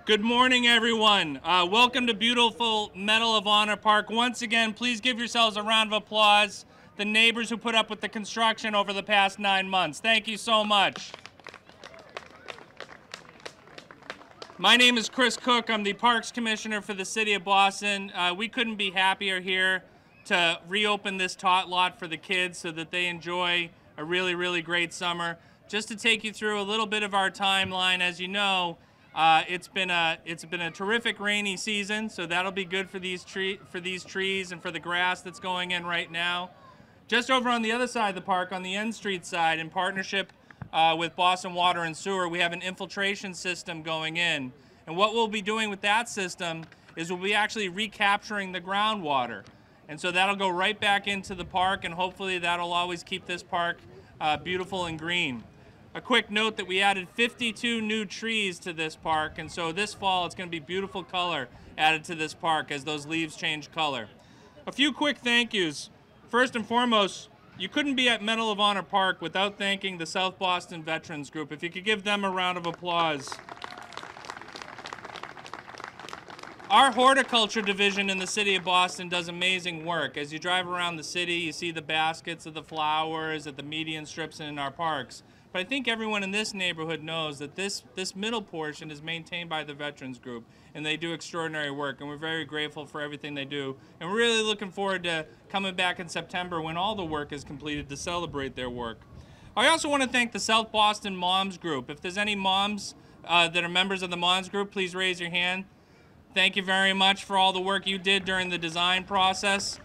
Good morning, everyone. Welcome to beautiful Medal of Honor Park. Once again, please give yourselves a round of applause. The neighbors who put up with the construction over the past 9 months. Thank you so much. My name is Chris Cook. I'm the Parks Commissioner for the City of Boston. We couldn't be happier here to reopen this tot lot for the kids so that they enjoy a really, really great summer. Just to take you through a little bit of our timeline, as you know, it's been a terrific rainy season, so that'll be good for these trees and for the grass that's going in right now. Just over on the other side of the park, on the N Street side, in partnership with Boston Water and Sewer, we have an infiltration system going in. And what we'll be doing with that system is we'll be actually recapturing the groundwater. And so that'll go right back into the park, and hopefully that'll always keep this park beautiful and green. A quick note that we added 52 new trees to this park, and so this fall it's going to be beautiful color added to this park as those leaves change color. A few quick thank yous. First and foremost, you couldn't be at Medal of Honor Park without thanking the South Boston Veterans Group. If you could give them a round of applause. Our horticulture division in the city of Boston does amazing work. As you drive around the city, you see the baskets of the flowers at the median strips and in our parks. But I think everyone in this neighborhood knows that this middle portion is maintained by the Veterans Group, and they do extraordinary work, and we're very grateful for everything they do. And we're really looking forward to coming back in September when all the work is completed to celebrate their work. I also want to thank the South Boston Moms Group. If there's any moms that are members of the Moms Group, please raise your hand. Thank you very much for all the work you did during the design process.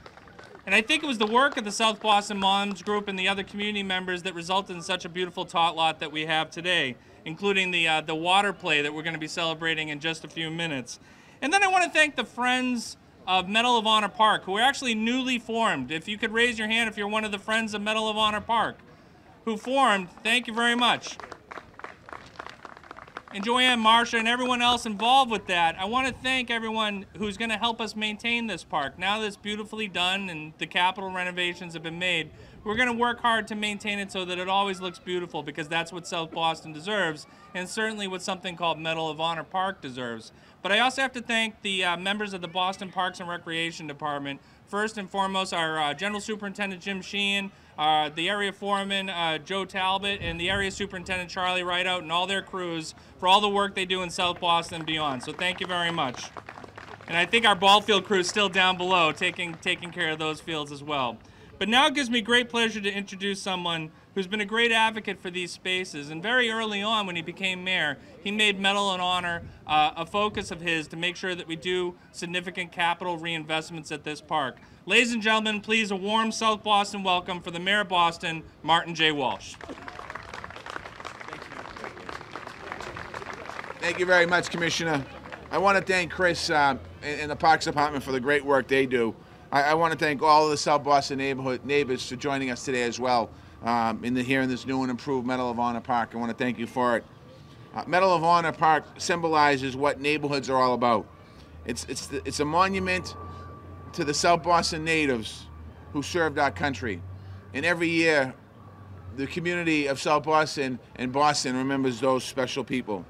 And I think it was the work of the South Boston Moms Group and the other community members that resulted in such a beautiful tot lot that we have today, including the water play that we're going to be celebrating in just a few minutes. And then I want to thank the Friends of Medal of Honor Park, who are actually newly formed. If you could raise your hand if you're one of the Friends of Medal of Honor Park who formed, thank you very much. And Joanne, Marcia, and everyone else involved with that, I want to thank everyone who's going to help us maintain this park. Now that it's beautifully done and the capital renovations have been made, we're going to work hard to maintain it so that it always looks beautiful, because that's what South Boston deserves, and certainly what something called Medal of Honor Park deserves. But I also have to thank the members of the Boston Parks and Recreation Department. First and foremost, our General Superintendent Jim Sheehan, the area foreman Joe Talbot, and the area superintendent Charlie Rideout, and all their crews for all the work they do in South Boston and beyond. So thank you very much. And I think our ball field crew is still down below taking care of those fields as well. But now it gives me great pleasure to introduce someone who's been a great advocate for these spaces. And very early on when he became mayor, he made Medal of Honor a focus of his to make sure that we do significant capital reinvestments at this park. Ladies and gentlemen, please a warm South Boston welcome for the Mayor of Boston, Martin J. Walsh. Thank you very much, Commissioner. I want to thank Chris and the Parks Department for the great work they do. I want to thank all of the South Boston neighbors for joining us today as well here in this new and improved Medal of Honor Park. I want to thank you for it. Medal of Honor Park symbolizes what neighborhoods are all about. It's a monument to the South Boston natives who served our country. And every year, the community of South Boston and Boston remembers those special people.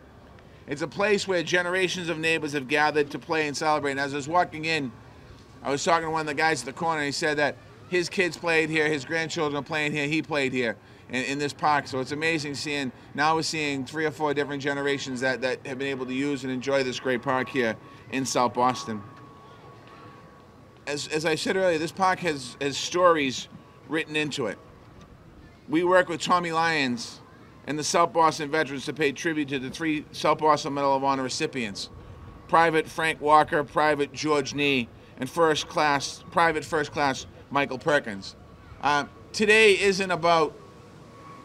It's a place where generations of neighbors have gathered to play and celebrate. And as I was walking in, I was talking to one of the guys at the corner, and he said that his kids played here, his grandchildren are playing here, he played here in this park. So it's amazing seeing, now we're seeing 3 or 4 different generations that have been able to use and enjoy this great park here in South Boston. As I said earlier, this park has stories written into it. We work with Tommy Lyons and the South Boston veterans to pay tribute to the 3 South Boston Medal of Honor recipients: Private Frank Walker, Private George Nee, and Private First Class Michael Perkins. Today isn't about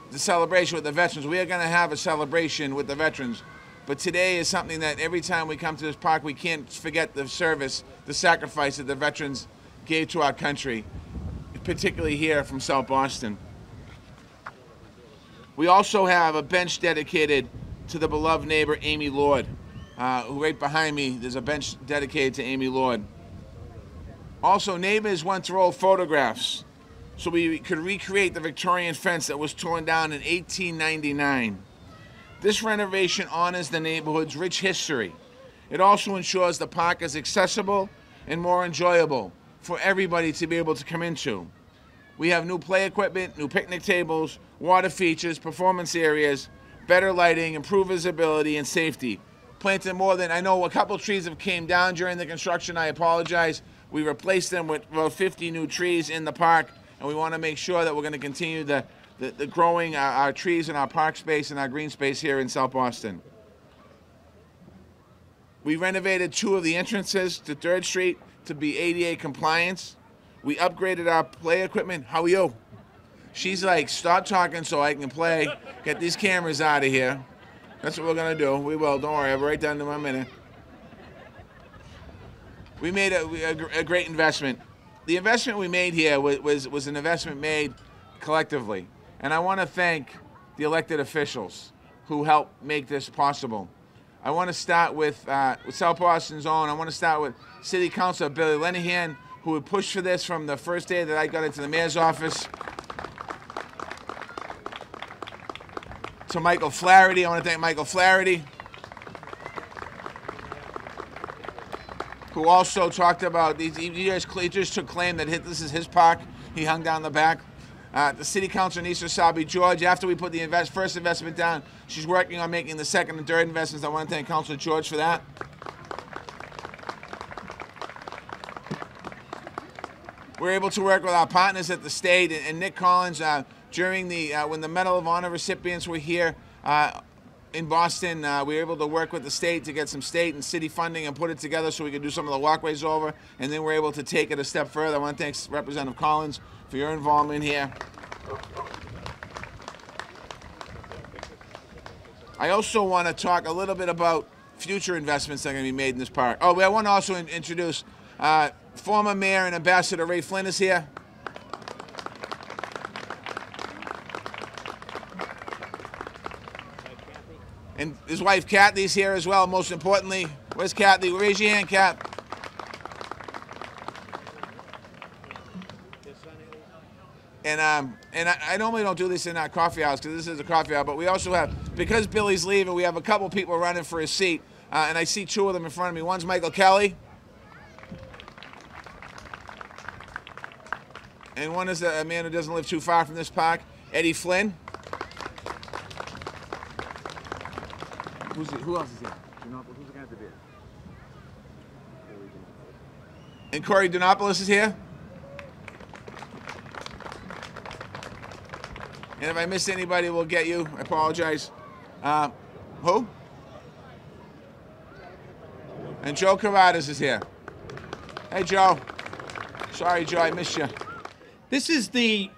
the celebration with the veterans. We are going to have a celebration with the veterans, but today is something that every time we come to this park, we can't forget the service, the sacrifice that the veterans gave to our country, particularly here from South Boston. We also have a bench dedicated to the beloved neighbor, Amy Lord, who right behind me, there's a bench dedicated to Amy Lord. Also, neighbors went through old photographs so we could recreate the Victorian fence that was torn down in 1899. This renovation honors the neighborhood's rich history It also ensures the park is accessible and more enjoyable for everybody to be able to come into. We have new play equipment, new picnic tables, water features, performance areas, better lighting, improved visibility, and safety. Planted more than, I know a couple trees have came down during the construction, I apologize. We replaced them with about 50 new trees in the park, and we want to make sure that we're going to continue the growing our trees in our park space and our green space here in South Boston. We renovated 2 of the entrances to 3rd Street to be ADA compliance. We upgraded our play equipment. How are you? She's like, stop talking so I can play. Get these cameras out of here. That's what we're going to do. We will. Don't worry. I'll write down in a minute. We made a great investment. The investment we made here was an investment made collectively. And I want to thank the elected officials who helped make this possible. I want to start with South Boston's own. I want to start with City Councilor Billy Lenahan, who had pushed for this from the first day that I got into the mayor's office. To Michael Flaherty, I want to thank Michael Flaherty, who also talked about these. He just took claim that this is his park. He hung down the back. The City Councilor Nisa Sabi George, after we put the first investment down, she's working on making the second and third investments. I want to thank Councilor George for that. We're able to work with our partners at the state and Nick Collins during the when the Medal of Honor recipients were here in Boston. We were able to work with the state to get some state and city funding and put it together so we could do some of the walkways over, and then we're able to take it a step further. I want to thank Representative Collins for your involvement here. I also want to talk a little bit about future investments that are going to be made in this park. Oh, I want to also introduce former Mayor and Ambassador Ray Flynn is here. And his wife Kathy's here as well, most importantly. Where's Kathy? Raise your hand, Kat. And I normally don't do this in our coffee house because this is a coffee house, but we also have, because Billy's leaving, we have a couple people running for his seat. And I see 2 of them in front of me. One's Michael Kelly. And one is a man who doesn't live too far from this park, Eddie Flynn. Who else is here? Who's the guy at the beer? And Corey Donopoulos is here. And if I miss anybody, we'll get you. I apologize. Who? And Joe Cavadas is here. Hey, Joe. Sorry, Joe, I missed you. This is the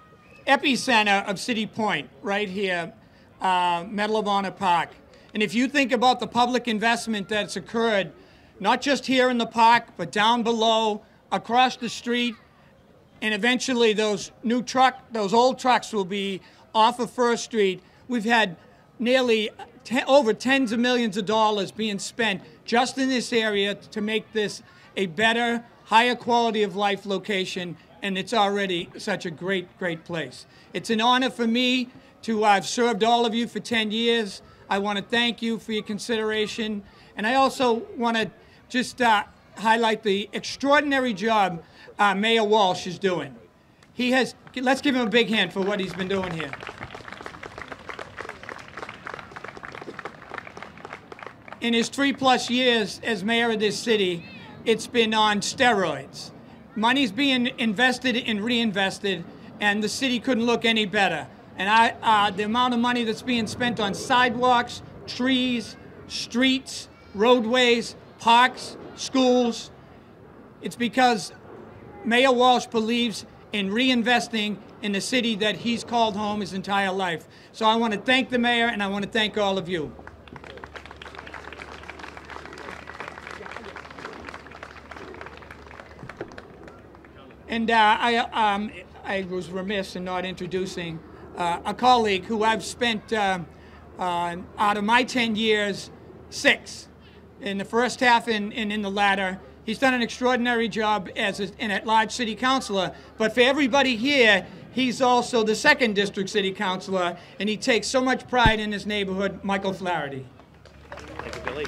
epicenter of City Point, right here, Medal of Honor Park. And if you think about the public investment that's occurred, not just here in the park, but down below, across the street, and eventually those old trucks will be off of First Street. We've had nearly over tens of millions of dollars being spent just in this area to make this a better, higher quality of life location, and it's already such a great, great place. It's an honor for me to have served all of you for 10 years. I want to thank you for your consideration, and I also want to just highlight the extraordinary job Mayor Walsh is doing. Let's give him a big hand for what he's been doing here. In his 3+ years as mayor of this city, it's been on steroids. Money's being invested and reinvested, and the city couldn't look any better. And the amount of money that's being spent on sidewalks, trees, streets, roadways, parks, schools, it's because Mayor Walsh believes in reinvesting in the city that he's called home his entire life. So I want to thank the mayor, and I want to thank all of you. And I was remiss in not introducing a colleague who I've spent, out of my 10 years, 6. In the first half and in the latter. He's done an extraordinary job as an at-large city councilor. But for everybody here, he's also the 2nd District City Councilor, and he takes so much pride in his neighborhood, Michael Flaherty. Thank you, Billy.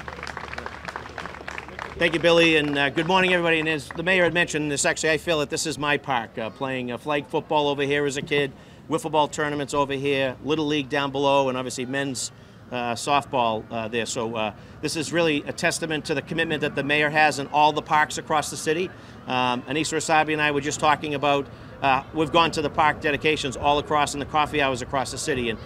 Thank you, Billy, and good morning, everybody. And as the mayor had mentioned, I feel that this is my park. Playing flag football over here as a kid, wiffle ball tournaments over here, Little League down below, and obviously men's softball there. So this is really a testament to the commitment that the mayor has in all the parks across the city. Anissa Rasabi and I were just talking about, we've gone to the park dedications all across and the coffee hours across the city, and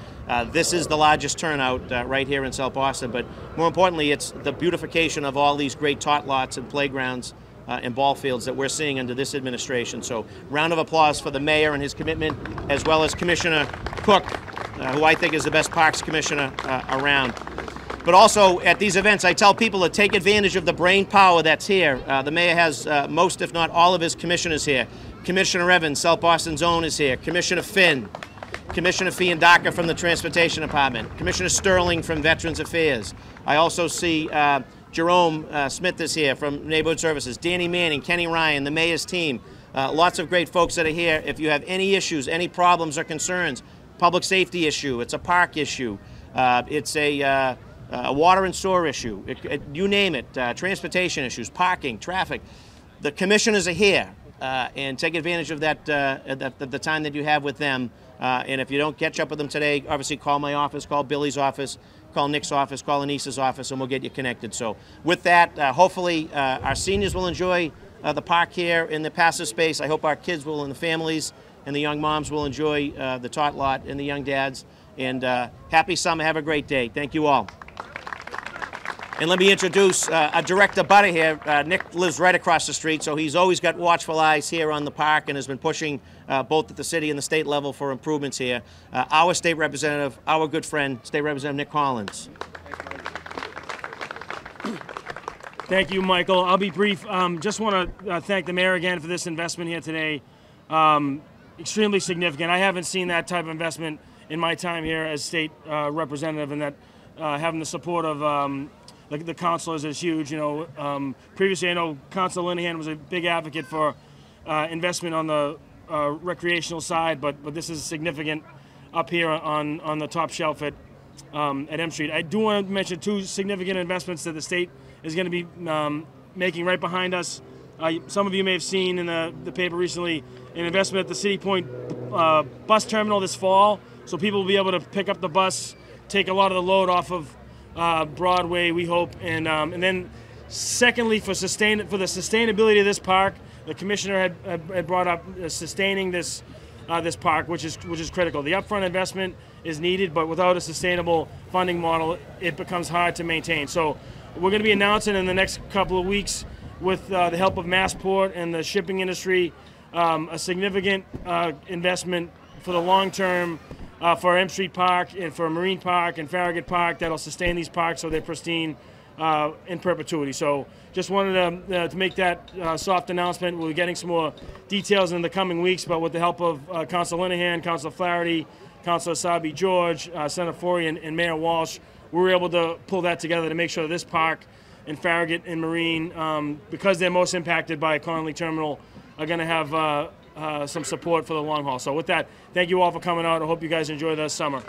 this is the largest turnout right here in South Boston. But more importantly, it's the beautification of all these great tot lots and playgrounds and ball fields that we're seeing under this administration. So round of applause for the mayor and his commitment, as well as Commissioner Cook, who I think is the best parks commissioner around. But also at these events, I tell people to take advantage of the brain power that's here. The mayor has most, if not all, of his commissioners here. Commissioner Evans, South Boston's own, is here. Commissioner Finn, Commissioner Fiandaca from the Transportation Department, Commissioner Sterling from Veterans Affairs. I also see Jerome Smith is here from Neighborhood Services, Danny Manning, Kenny Ryan, the mayor's team. Lots of great folks that are here. If you have any issues, any problems or concerns, public safety issue, it's a park issue, it's a water and sewer issue, you name it, transportation issues, parking, traffic, the commissioners are here. And take advantage of that, the time that you have with them. And if you don't catch up with them today, obviously call my office, call Billy's office, call Nick's office, call Anissa's office, and we'll get you connected. So with that, hopefully our seniors will enjoy the park here in the passive space. I hope our kids will, and the families and the young moms will enjoy the tot lot and the young dads. And happy summer. Have a great day. Thank you all. And let me introduce a direct abutter here. Nick lives right across the street, so he's always got watchful eyes here on the park and has been pushing both at the city and the state level for improvements here. Our state representative, our good friend, State Representative Nick Collins. Thank you, Michael. I'll be brief. Just want to thank the mayor again for this investment here today. Extremely significant. I haven't seen that type of investment in my time here as state representative, and that having the support of the councilors is huge. You know, previously I know Councilor Linehan was a big advocate for investment on the recreational side, but this is significant up here on the top shelf at M Street. I do want to mention two significant investments that the state is going to be making right behind us. Some of you may have seen in the paper recently an investment at the City Point bus terminal this fall, so people will be able to pick up the bus, take a lot of the load off of Broadway, we hope, and then secondly, for the sustainability of this park, the commissioner had brought up sustaining this park, which is critical. The upfront investment is needed, but without a sustainable funding model, it becomes hard to maintain. So we're going to be announcing in the next couple of weeks, with the help of Massport and the shipping industry, a significant investment for the long term. For M Street Park and for Marine Park and Farragut Park that'll sustain these parks so they're pristine in perpetuity. So just wanted to make that soft announcement. We'll be getting some more details in the coming weeks, but with the help of Councilor Linehan, Councilor Flaherty, Councilor Sabi George, Senator Forey, and Mayor Walsh, we were able to pull that together to make sure this park and Farragut and Marine, because they're most impacted by Connolly Terminal, are going to have some support for the long haul. So with that, thank you all for coming out. I hope you guys enjoy the summer.